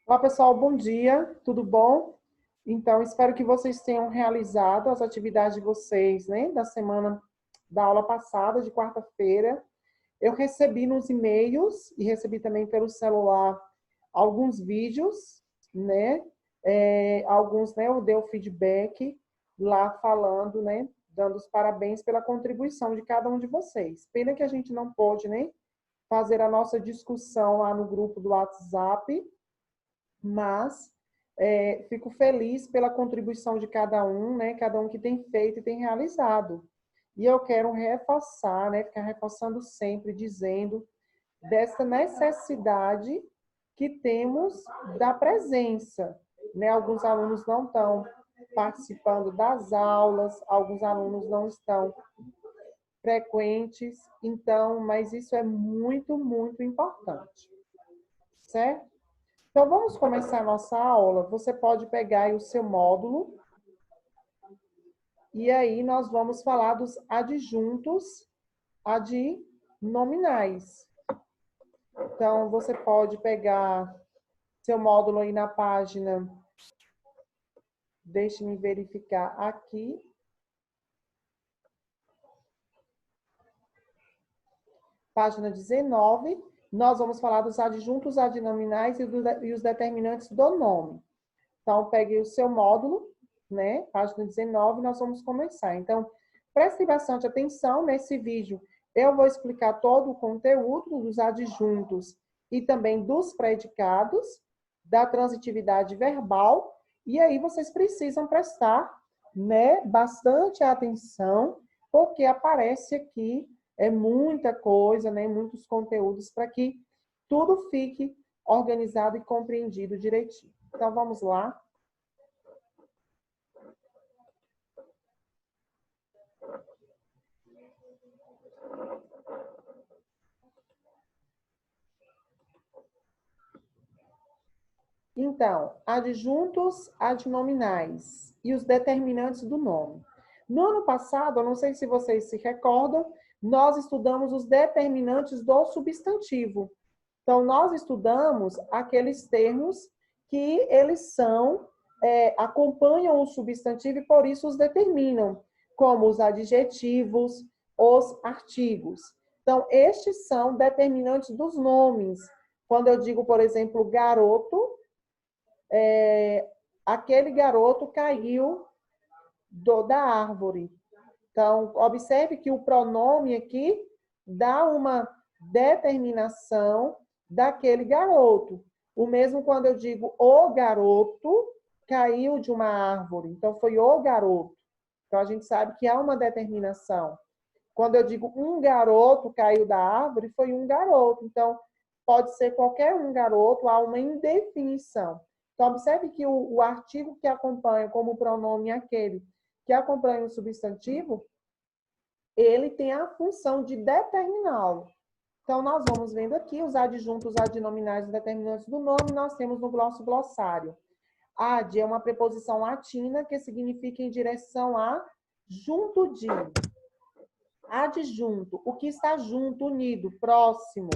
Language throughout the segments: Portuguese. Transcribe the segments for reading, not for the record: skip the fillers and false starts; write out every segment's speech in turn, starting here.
Olá, pessoal, bom dia, tudo bom? Então, espero que vocês tenham realizado as atividades de vocês, né, da semana da aula passada, de quarta-feira. Eu recebi nos e-mails e recebi também pelo celular alguns vídeos, né? Alguns, né, eu dei o feedback lá falando, né, dando os parabéns pela contribuição de cada um de vocês. Pena que a gente não pôde, né, fazer a nossa discussão lá no grupo do WhatsApp, mas fico feliz pela contribuição de cada um, né? Cada um que tem feito e tem realizado. E eu quero reforçar, né? Ficar reforçando sempre, dizendo dessa necessidade que temos da presença, né? Alguns alunos não estão participando das aulas, alguns alunos não estão frequentes, então, mas isso é muito, muito importante, certo? Então, vamos começar a nossa aula. Você pode pegar aí o seu módulo e aí nós vamos falar dos adjuntos adnominais. Então, você pode pegar seu módulo aí na página, deixe-me verificar aqui. Página 19, nós vamos falar dos adjuntos adnominais e os determinantes do nome. Então, pegue o seu módulo, né? Página 19, nós vamos começar. Então, preste bastante atenção nesse vídeo. Eu vou explicar todo o conteúdo dos adjuntos e também dos predicados, da transitividade verbal, e aí vocês precisam prestar, né, bastante atenção, porque aparece aqui muita coisa, né, muitos conteúdos para que tudo fique organizado e compreendido direitinho. Então, vamos lá. Então, adjuntos adnominais e os determinantes do nome. No ano passado, eu não sei se vocês se recordam, nós estudamos os determinantes do substantivo. Então, nós estudamos aqueles termos que eles acompanham o substantivo e por isso os determinam, como os adjetivos, os artigos. Então, estes são determinantes dos nomes. Quando eu digo, por exemplo, garoto, aquele garoto caiu da árvore. Então, observe que o pronome aqui dá uma determinação daquele garoto. O mesmo quando eu digo o garoto caiu de uma árvore. Então, foi o garoto. Então, a gente sabe que há uma determinação. Quando eu digo um garoto caiu da árvore, foi um garoto. Então, pode ser qualquer um garoto, há uma indefinição. Então, observe que o artigo que acompanha como pronome aquele que acompanha o substantivo, ele tem a função de determiná-lo. Então, nós vamos vendo aqui os adjuntos adnominais e determinantes do nome, nós temos no nosso glossário. Ad é uma preposição latina que significa em direção a, junto de. Adjunto, o que está junto, unido, próximo.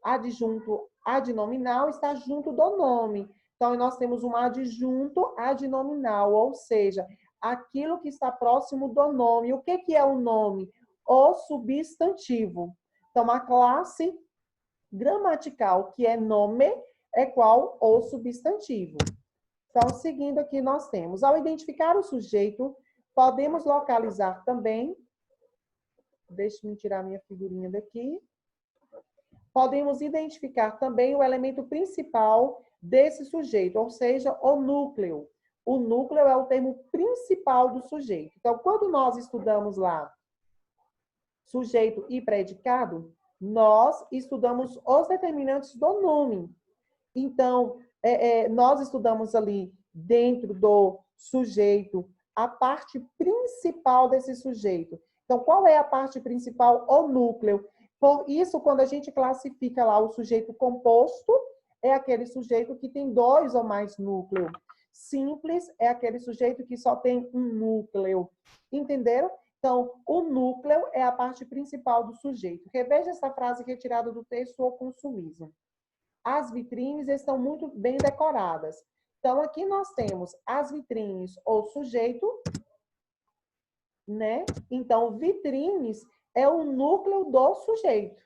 Adjunto adnominal está junto do nome. Então, nós temos um adjunto adnominal, ou seja, aquilo que está próximo do nome. O que é o nome? O substantivo. Então, a classe gramatical, que é nome, é qual? O substantivo. Então, seguindo aqui, nós temos, ao identificar o sujeito, podemos localizar também, deixe-me tirar minha figurinha daqui, podemos identificar também o elemento principal desse sujeito, ou seja, o núcleo. O núcleo é o termo principal do sujeito. Então, quando nós estudamos lá sujeito e predicado, nós estudamos os determinantes do nome. Então, nós estudamos ali dentro do sujeito a parte principal desse sujeito. Então, qual é a parte principal? O núcleo. Por isso, quando a gente classifica lá o sujeito composto, é aquele sujeito que tem dois ou mais núcleos. Simples é aquele sujeito que só tem um núcleo. Entenderam? Então, o núcleo é a parte principal do sujeito. Reveja essa frase retirada do texto O consumismo. as vitrines estão muito bem decoradas. Então, aqui nós temos as vitrines ou sujeito, né? Então, vitrines é o núcleo do sujeito.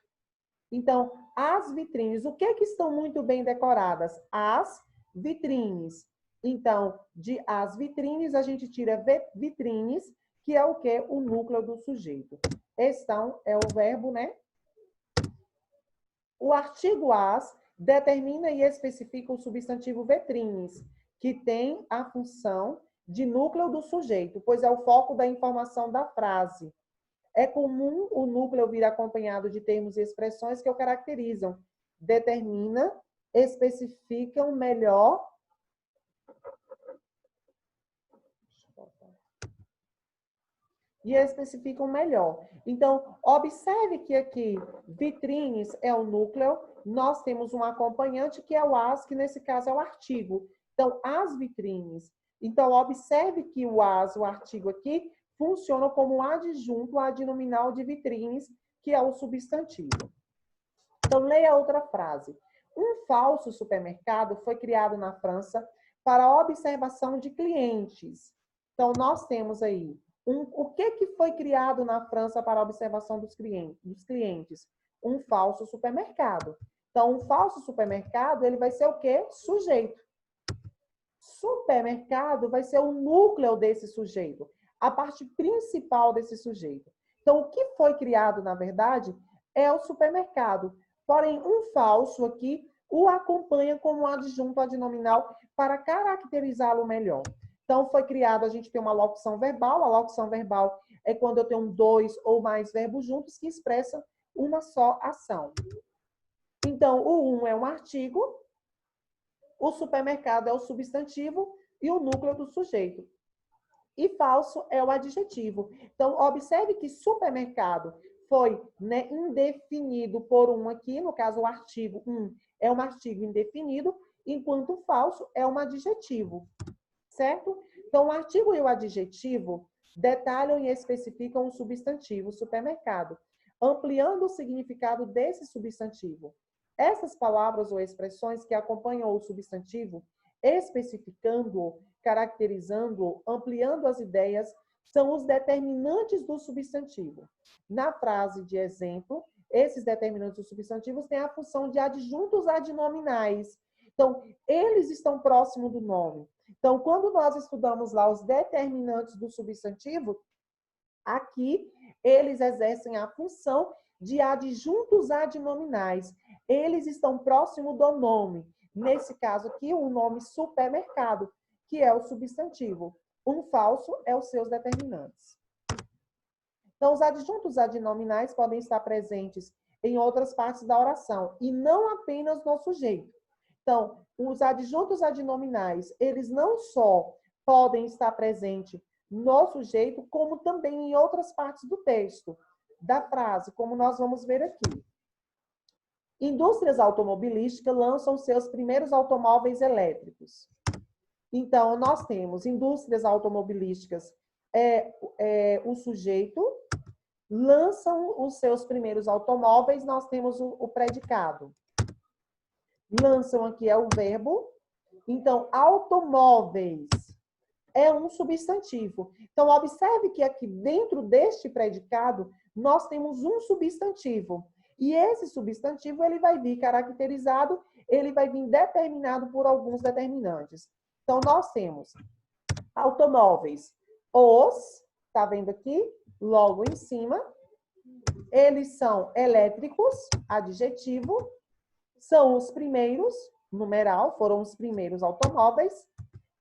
Então, as vitrines, o que é que estão muito bem decoradas? As vitrines. Então, de as vitrines, a gente tira vitrines, que é o quê? O núcleo do sujeito. Estão é o verbo, né? O artigo as determina e especifica o substantivo vitrines, que tem a função de núcleo do sujeito, pois é o foco da informação da frase. É comum o núcleo vir acompanhado de termos e expressões que o caracterizam, determina, especificam melhor e especificam melhor. Então, observe que aqui, vitrines é o núcleo, nós temos um acompanhante que é o as, que nesse caso é o artigo. Então, as vitrines. Então, observe que o as, o artigo aqui, funciona como um adjunto adnominal de vitrines, que é o substantivo. Então, leia outra frase. Um falso supermercado foi criado na França para a observação de clientes. Então, nós temos aí o que foi criado na França para a observação dos clientes? Um falso supermercado. Então, um falso supermercado, ele vai ser o quê? Sujeito. Supermercado vai ser o núcleo desse sujeito, a parte principal desse sujeito. Então, o que foi criado, na verdade, é o supermercado. Porém, um falso aqui o acompanha como um adjunto adnominal para caracterizá-lo melhor. Então, foi criado, a gente tem uma locução verbal. A locução verbal é quando eu tenho dois ou mais verbos juntos que expressam uma só ação. Então, o é um artigo, o supermercado é o substantivo e o núcleo do sujeito. E falso é o adjetivo. Então, observe que supermercado foi, né, indefinido por aqui, no caso, o artigo é um artigo indefinido, enquanto falso é um adjetivo. Certo? Então, o artigo e o adjetivo detalham e especificam o substantivo supermercado, ampliando o significado desse substantivo. Essas palavras ou expressões que acompanham o substantivo, especificando-o, caracterizando-o, ampliando as ideias, são os determinantes do substantivo. Na frase de exemplo, esses determinantes dos substantivos têm a função de adjuntos adnominais. Então, eles estão próximos do nome. Então, quando nós estudamos lá os determinantes do substantivo, aqui eles exercem a função de adjuntos adnominais. Eles estão próximos do nome. Nesse caso aqui, o nome supermercado, que é o substantivo. Um falso é os seus determinantes. Então, os adjuntos adnominais podem estar presentes em outras partes da oração, e não apenas no sujeito. Então, os adjuntos adnominais, eles não só podem estar presentes no sujeito, como também em outras partes do texto, da frase, como nós vamos ver aqui. Indústrias automobilísticas lançam seus primeiros automóveis elétricos. Então, nós temos indústrias automobilísticas, o sujeito, lançam os seus primeiros automóveis, nós temos o predicado. Lançam aqui é o verbo. Então, automóveis é um substantivo. Então, observe que aqui dentro deste predicado, nós temos um substantivo. E esse substantivo, ele vai vir caracterizado, ele vai vir determinado por alguns determinantes. Então, nós temos automóveis, os, tá vendo aqui? Logo em cima. Eles são elétricos, adjetivo. São os primeiros, numeral, foram os primeiros automóveis.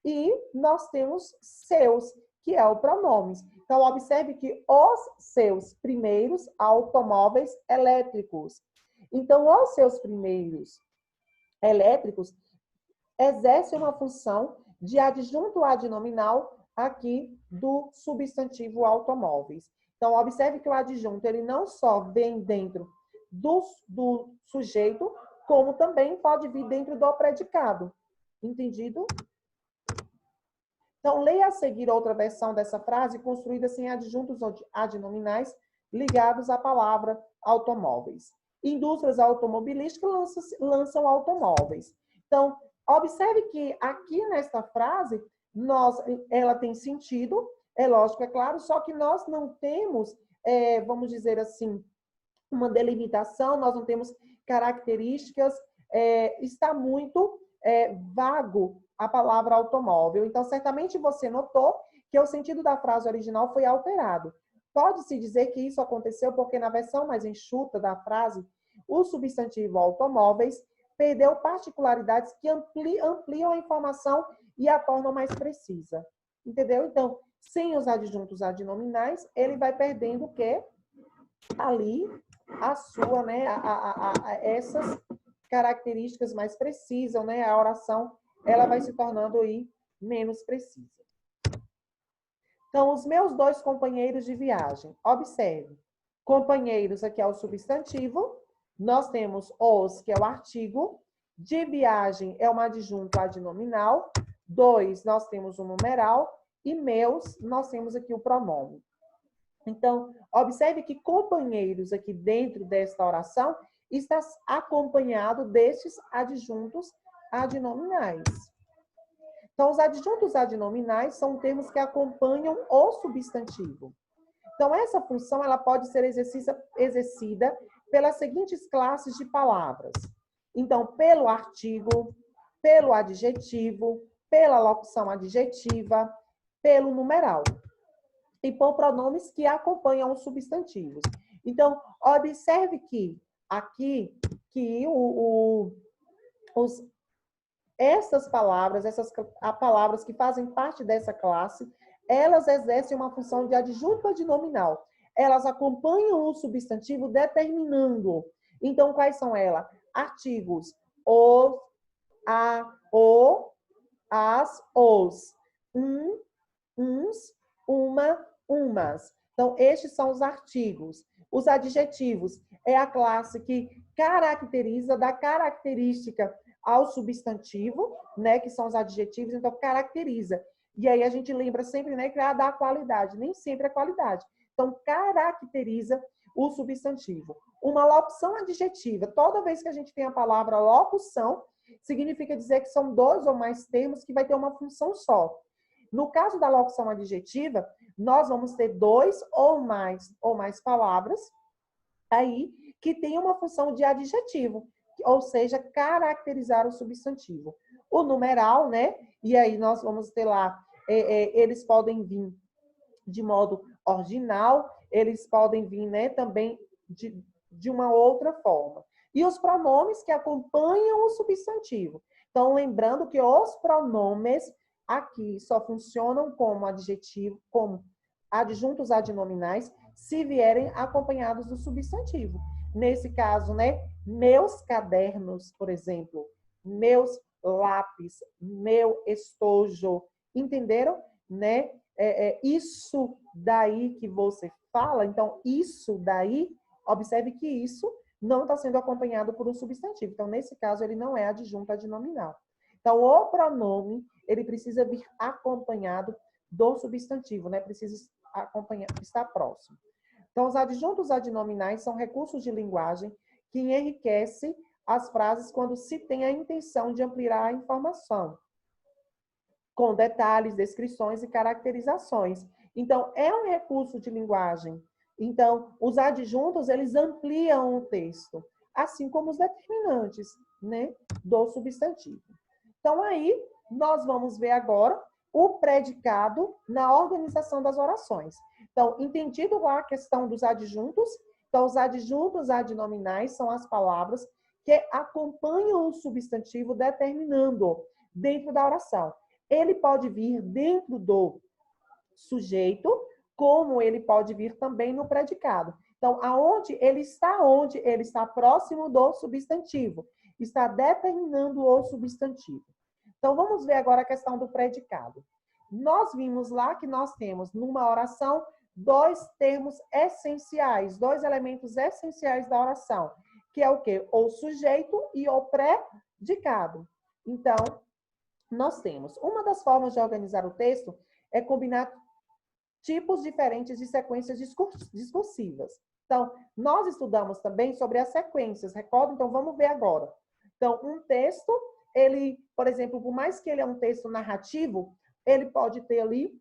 E nós temos seus, que é o pronomes. Então, observe que os seus primeiros automóveis elétricos. Então, os seus primeiros elétricos exercem uma função de adjunto adnominal aqui do substantivo automóveis. Então, observe que o adjunto, ele não só vem dentro do sujeito, como também pode vir dentro do predicado. Entendido? Então, leia a seguir outra versão dessa frase, construída sem adjuntos adnominais ligados à palavra automóveis. Indústrias automobilísticas lançam automóveis. Então, observe que aqui nesta frase, ela tem sentido, é lógico, é claro, só que nós não temos, vamos dizer assim, uma delimitação, nós não temos características, está muito vago a palavra automóvel. Então, certamente você notou que o sentido da frase original foi alterado. Pode-se dizer que isso aconteceu porque na versão mais enxuta da frase, o substantivo automóveis perdeu particularidades que ampliam a informação e a tornam mais precisa. Entendeu? Então, sem os adjuntos adnominais, ele vai perdendo o quê? Ali a sua, né, essas características mais precisas, né? A oração, ela vai se tornando aí menos precisa. Então, os meus 2 companheiros de viagem. Observe. Companheiros aqui é o substantivo. Nós temos os, que é o artigo. De viagem é um adjunto adnominal. 2, nós temos o numeral. E meus, nós temos aqui o pronome. Então, observe que companheiros aqui dentro desta oração está acompanhado destes adjuntos adnominais. Então, os adjuntos adnominais são termos que acompanham o substantivo. Então, essa função ela pode ser exercida pelas seguintes classes de palavras. Então, pelo artigo, pelo adjetivo, pela locução adjetiva, pelo numeral. E por pronomes que acompanham os substantivos. Então, observe que aqui, que essas palavras, palavras que fazem parte dessa classe, elas exercem uma função de adjunto adnominal. Elas acompanham o substantivo determinando. Então, quais são elas? Artigos: os, a, o, as, os, uns, uma, umas. Então, estes são os artigos. Os adjetivos é a classe que caracteriza, dá característica ao substantivo, né, que são os adjetivos, então caracteriza. E aí a gente lembra sempre, né, que dá qualidade, nem sempre é qualidade. Então, caracteriza o substantivo. Uma locução adjetiva, toda vez que a gente tem a palavra locução, significa dizer que são 2 ou mais termos que vai ter uma função só. No caso da locução adjetiva, nós vamos ter 2 ou mais palavras aí que tem uma função de adjetivo, ou seja, caracterizar o substantivo. O numeral, né? E aí nós vamos ter lá, eles podem vir de modo ordinal, eles podem vir, né, também de uma outra forma. E os pronomes que acompanham o substantivo. Então, lembrando que os pronomes aqui só funcionam como adjetivo, como adjuntos adnominais, se vierem acompanhados do substantivo. Nesse caso, né, meus cadernos, por exemplo, meus lápis, meu estojo, entenderam? Né? Isso daí que você fala, então, isso daí, observe que isso não está sendo acompanhado por um substantivo. Então, nesse caso, ele não é adjunto adnominal. Então, o pronome, ele precisa vir acompanhado do substantivo, né? Precisa acompanhar, estar próximo. Então, os adjuntos adnominais são recursos de linguagem que enriquecem as frases quando se tem a intenção de ampliar a informação, com detalhes, descrições e caracterizações. Então, é um recurso de linguagem. Então, os adjuntos, eles ampliam o texto, assim como os determinantes, né, do substantivo. Então, aí, nós vamos ver agora o predicado na organização das orações. Então, entendido lá a questão dos adjuntos, então, os adjuntos adnominais são as palavras que acompanham o substantivo determinando dentro da oração. Ele pode vir dentro do sujeito, como ele pode vir também no predicado. Então, onde ele está próximo do substantivo, está determinando o substantivo. Então, vamos ver agora a questão do predicado. Nós vimos lá que nós temos, numa oração, 2 termos essenciais, 2 elementos essenciais da oração, que é o quê? O sujeito e o predicado. Então, nós temos, uma das formas de organizar o texto é combinar tipos diferentes de sequências discursivas. Então, nós estudamos também sobre as sequências, recorda? Então, vamos ver agora. Então, um texto, ele, por exemplo, por mais que ele é um texto narrativo, ele pode ter ali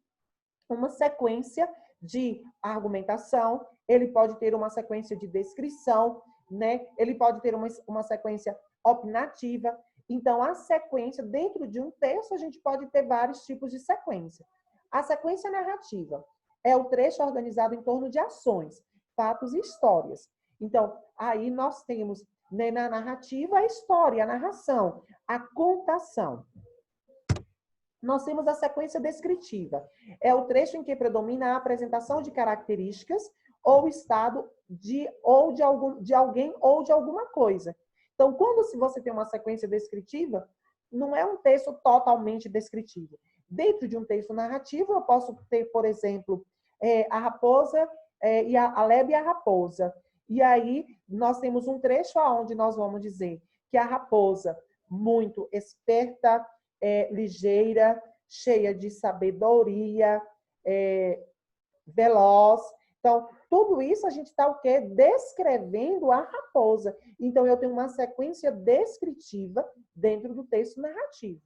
uma sequência de argumentação, ele pode ter uma sequência de descrição, né? Ele pode ter uma sequência opinativa. Então, a sequência, dentro de um texto, a gente pode ter vários tipos de sequência. A sequência narrativa é o trecho organizado em torno de ações, fatos e histórias. Então, aí nós temos, né, na narrativa, a história, a narração, a contação. Nós temos a sequência descritiva. É o trecho em que predomina a apresentação de características ou estado de alguém ou de alguma coisa. Então, quando você tem uma sequência descritiva, não é um texto totalmente descritivo. Dentro de um texto narrativo, eu posso ter, por exemplo, a raposa, a lebre e a raposa. E aí, nós temos um trecho onde nós vamos dizer que a raposa, muito esperta, ligeira, cheia de sabedoria, veloz. Então, tudo isso a gente está o quê? Descrevendo a raposa. Então, eu tenho uma sequência descritiva dentro do texto narrativo.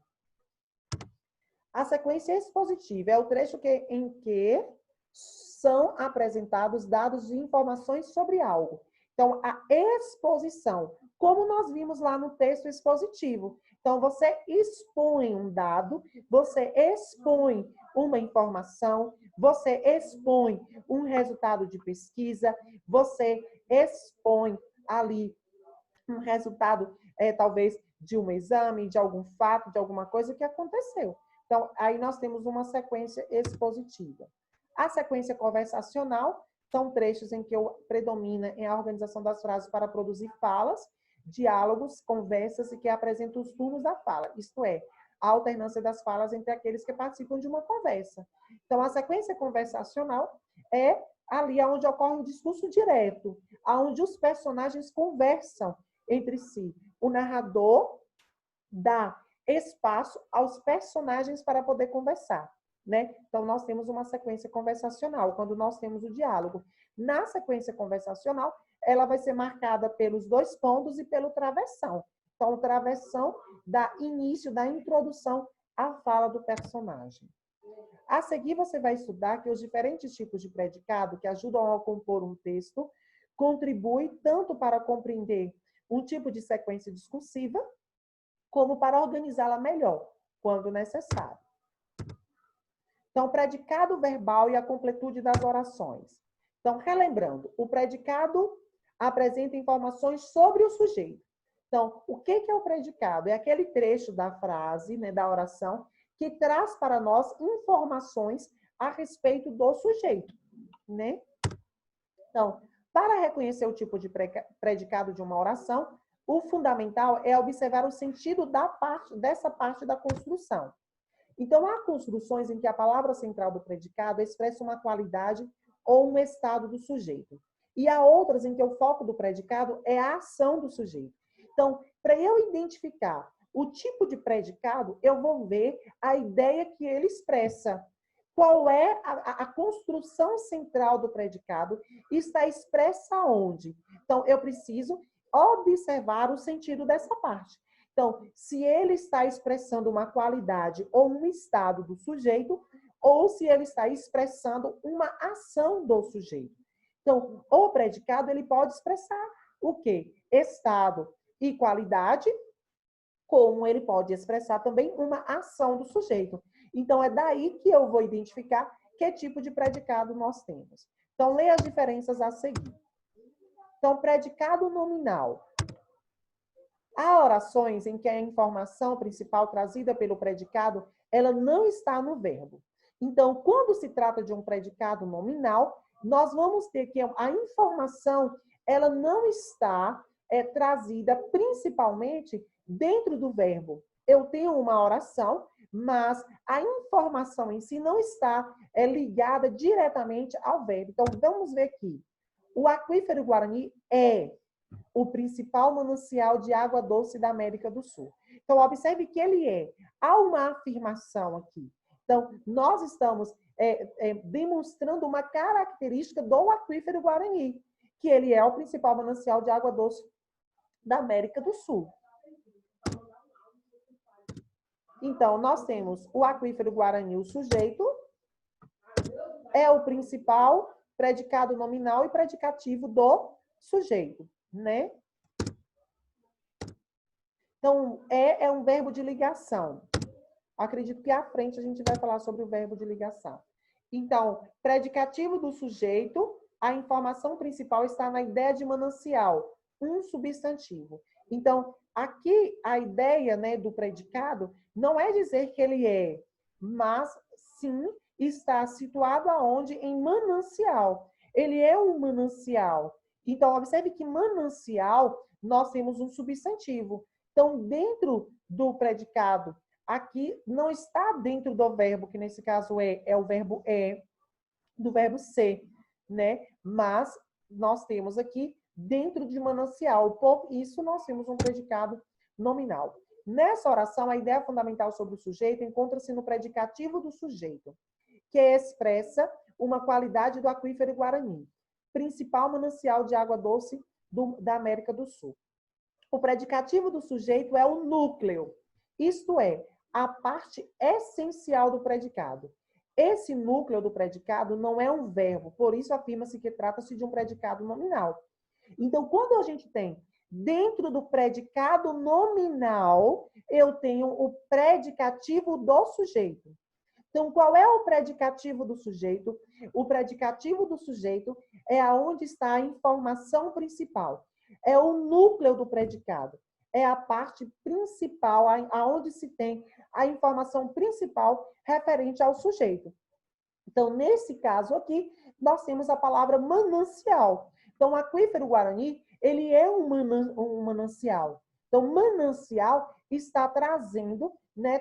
A sequência expositiva é o trecho em que são apresentados dados e informações sobre algo. Então, a exposição, como nós vimos lá no texto expositivo. Então, você expõe um dado, você expõe uma informação, você expõe um resultado de pesquisa, você expõe ali um resultado, talvez, de um exame, de algum fato, de alguma coisa que aconteceu. Então, aí nós temos uma sequência expositiva. A sequência conversacional são trechos em que predomina em a organização das frases para produzir falas, diálogos, conversas e que apresentam os turnos da fala, isto é, a alternância das falas entre aqueles que participam de uma conversa. Então, a sequência conversacional é ali onde ocorre o discurso direto, onde os personagens conversam entre si. O narrador dá espaço aos personagens para poder conversar, né? Então, nós temos uma sequência conversacional, quando nós temos o diálogo. Na sequência conversacional, ela vai ser marcada pelos dois pontos e pelo travessão. Então, o travessão dá início, dá introdução à fala do personagem. A seguir, você vai estudar que os diferentes tipos de predicado que ajudam a compor um texto contribuem tanto para compreender um tipo de sequência discursiva, como para organizá-la melhor, quando necessário. Então, predicado verbal e a completude das orações. Então, relembrando, o predicado apresenta informações sobre o sujeito. Então, o que é o predicado? É aquele trecho da frase, né, da oração, que traz para nós informações a respeito do sujeito, né? Então, para reconhecer o tipo de predicado de uma oração, o fundamental é observar o sentido dessa parte da construção. Então, há construções em que a palavra central do predicado expressa uma qualidade ou um estado do sujeito. E há outras em que o foco do predicado é a ação do sujeito. Então, para eu identificar o tipo de predicado, eu vou ver a ideia que ele expressa. Qual é a construção central do predicado? Está expressa onde? Então, eu preciso observar o sentido dessa parte. Então, se ele está expressando uma qualidade ou um estado do sujeito, ou se ele está expressando uma ação do sujeito. Então, o predicado, ele pode expressar o quê? Estado e qualidade, como ele pode expressar também uma ação do sujeito. Então, é daí que eu vou identificar que tipo de predicado nós temos. Então, leia as diferenças a seguir. Então, predicado nominal. Há orações em que a informação principal trazida pelo predicado, ela não está no verbo. Então, quando se trata de um predicado nominal, nós vamos ter que a informação, ela não está trazida principalmente dentro do verbo. Eu tenho uma oração, mas a informação em si não está ligada diretamente ao verbo. Então, vamos ver aqui. O aquífero Guarani é o principal manancial de água doce da América do Sul. Então, observe que ele é. Há uma afirmação aqui. Então, nós estamos demonstrando uma característica do aquífero Guarani. que ele é o principal manancial de água doce da América do Sul. Então, nós temos o aquífero Guarani, o sujeito, é o principal predicado nominal e predicativo do sujeito, né? Então, é um verbo de ligação. Acredito que à frente a gente vai falar sobre o verbo de ligação. Então, predicativo do sujeito, a informação principal está na ideia de manancial, um substantivo. Então, aqui a ideia, né, do predicado não é dizer que ele é, mas sim está situado aonde? Em manancial. Ele é um manancial. Então, observe que manancial nós temos um substantivo. Então, dentro do predicado, aqui não está dentro do verbo, que nesse caso é o verbo do verbo ser, né? Mas nós temos aqui dentro de manancial. Por isso, nós temos um predicado nominal. Nessa oração, a ideia fundamental sobre o sujeito encontra-se no predicativo do sujeito, que expressa uma qualidade do aquífero Guarani, principal manancial de água doce da América do Sul. O predicativo do sujeito é o núcleo, isto é, a parte essencial do predicado. Esse núcleo do predicado não é um verbo, por isso afirma-se que trata-se de um predicado nominal. Então, quando a gente tem dentro do predicado nominal, eu tenho o predicativo do sujeito. Então, qual é o predicativo do sujeito? O predicativo do sujeito é aonde está a informação principal. É o núcleo do predicado. É a parte principal, aonde se tem a informação principal referente ao sujeito. Então, nesse caso aqui, nós temos a palavra manancial. Então, o aquífero Guarani, ele é um manancial. Então, manancial está trazendo, né,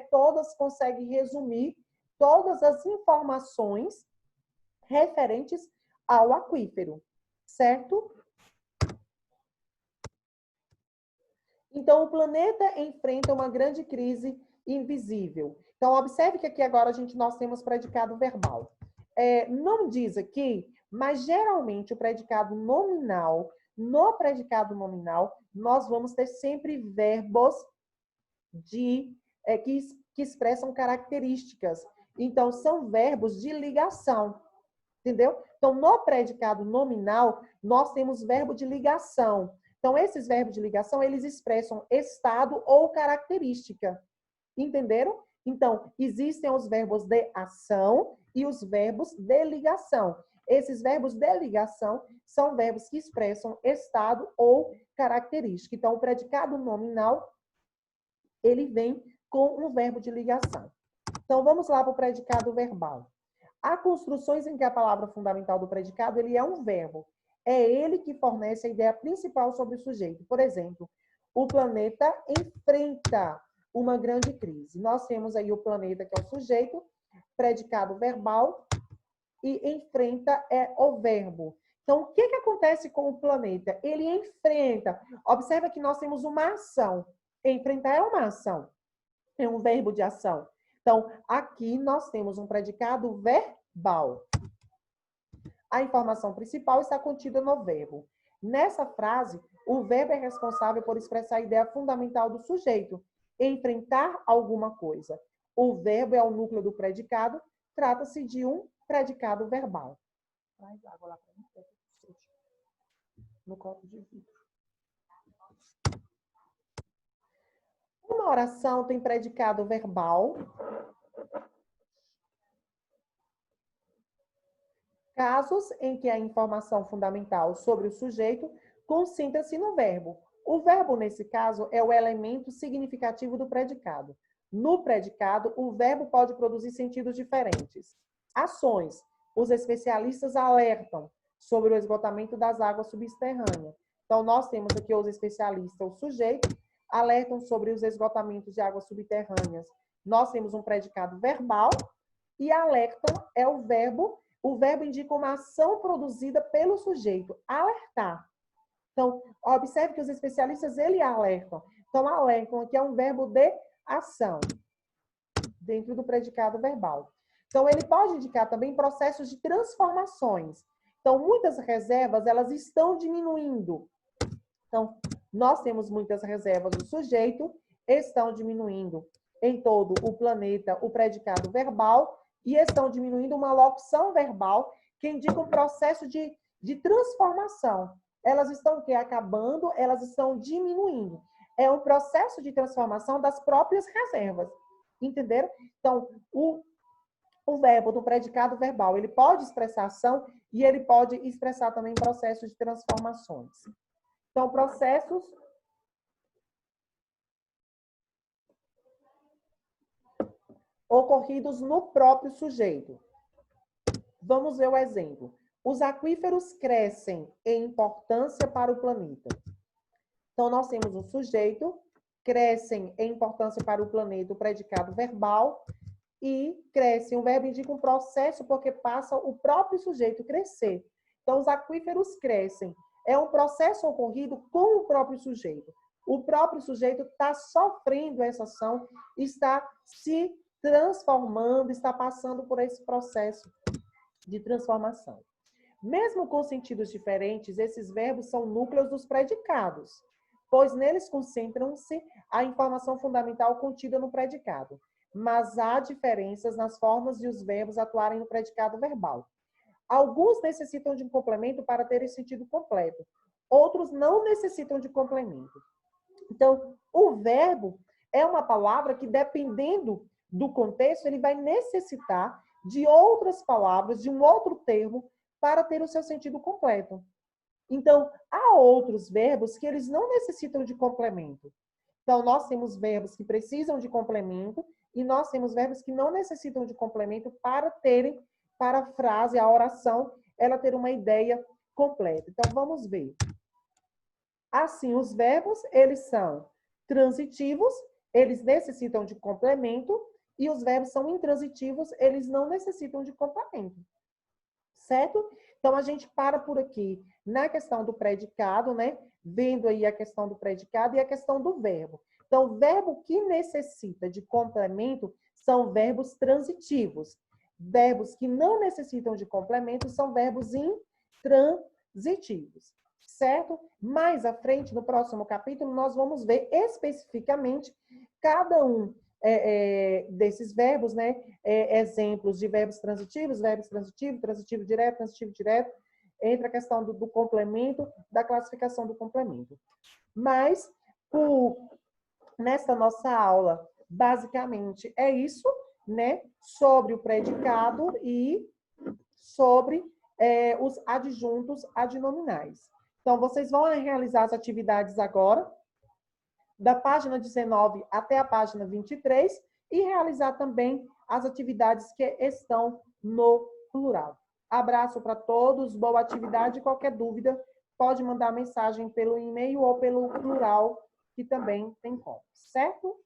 consegue resumir todas as informações referentes ao aquífero, certo? Então, o planeta enfrenta uma grande crise invisível. Então, observe que aqui agora nós temos predicado verbal. Não diz aqui, mas geralmente o predicado nominal, no predicado nominal, nós vamos ter sempre verbos que expressam características. Então, são verbos de ligação, entendeu? Então, no predicado nominal, nós temos verbo de ligação. Então, esses verbos de ligação, eles expressam estado ou característica. Entenderam? Então, existem os verbos de ação e os verbos de ligação. Esses verbos de ligação são verbos que expressam estado ou característica. Então, o predicado nominal, ele vem com um verbo de ligação. Então, vamos lá para o predicado verbal. Há construções em que a palavra fundamental do predicado, ele é um verbo. É ele que fornece a ideia principal sobre o sujeito. Por exemplo, o planeta enfrenta uma grande crise. Nós temos aí o planeta, que é o sujeito, predicado verbal, e enfrenta é o verbo. Então, o que acontece com o planeta? Ele enfrenta. Observa que nós temos uma ação. Enfrentar é uma ação. É um verbo de ação. Então, aqui nós temos um predicado verbal. A informação principal está contida no verbo. Nessa frase, o verbo é responsável por expressar a ideia fundamental do sujeito, enfrentar alguma coisa. O verbo é o núcleo do predicado, trata-se de um predicado verbal. Traz água lá para mim, no copo de vidro. Uma oração tem predicado verbal, casos em que a informação fundamental sobre o sujeito concentra-se no verbo. O verbo, nesse caso, é o elemento significativo do predicado. No predicado, o verbo pode produzir sentidos diferentes. Ações. Os especialistas alertam sobre o esgotamento das águas subterrâneas. Então, nós temos aqui os especialistas, o sujeito, alertam sobre os esgotamentos de águas subterrâneas. Nós temos um predicado verbal e alertam é o verbo. O verbo indica uma ação produzida pelo sujeito, alertar. Então, observe que os especialistas, eles alertam. Então, alertam aqui é um verbo de ação, dentro do predicado verbal. Então, ele pode indicar também processos de transformações. Então, muitas reservas, elas estão diminuindo. Então, nós temos muitas reservas do sujeito, estão diminuindo em todo o planeta o predicado verbal e estão diminuindo uma locução verbal que indica um processo de transformação. Elas estão acabando, elas estão diminuindo. É um processo de transformação das próprias reservas. Entenderam? Então, o verbo do predicado verbal, ele pode expressar ação e ele pode expressar também processos de transformações. Então, processos ocorridos no próprio sujeito. Vamos ver o exemplo. Os aquíferos crescem em importância para o planeta. Então, nós temos o sujeito, crescem em importância para o planeta, o predicado verbal, e crescem. O verbo indica um processo porque passa o próprio sujeito crescer. Então, os aquíferos crescem. É um processo ocorrido com o próprio sujeito. O próprio sujeito está sofrendo essa ação, está se transformando, está passando por esse processo de transformação. Mesmo com sentidos diferentes, esses verbos são núcleos dos predicados, pois neles concentram-se a informação fundamental contida no predicado. Mas há diferenças nas formas de os verbos atuarem no predicado verbal. Alguns necessitam de um complemento para terem sentido completo. Outros não necessitam de complemento. Então, o verbo é uma palavra que, dependendo do contexto, ele vai necessitar de outras palavras, de um outro termo, para ter o seu sentido completo. Então, há outros verbos que eles não necessitam de complemento. Então, nós temos verbos que precisam de complemento e nós temos verbos que não necessitam de complemento para a frase, a oração, ela ter uma ideia completa. Então, vamos ver. Assim, os verbos, eles são transitivos, eles necessitam de complemento, e os verbos são intransitivos, eles não necessitam de complemento. Certo? Então, a gente para por aqui na questão do predicado, né? Vendo aí a questão do predicado e a questão do verbo. Então, o verbo que necessita de complemento são verbos transitivos. Verbos que não necessitam de complemento são verbos intransitivos. Certo? Mais à frente, no próximo capítulo, nós vamos ver especificamente cada um desses verbos, né? Exemplos de verbos transitivos, transitivo direto, entra a questão do complemento, da classificação do complemento. Mas, nesta nossa aula, basicamente, é isso, né? Sobre o predicado e sobre os adjuntos adnominais. Então, vocês vão realizar as atividades agora, da página 19 até a página 23, e realizar também as atividades que estão no plural. Abraço para todos, boa atividade. Qualquer dúvida, pode mandar mensagem pelo e-mail ou pelo plural, que também tem como, certo?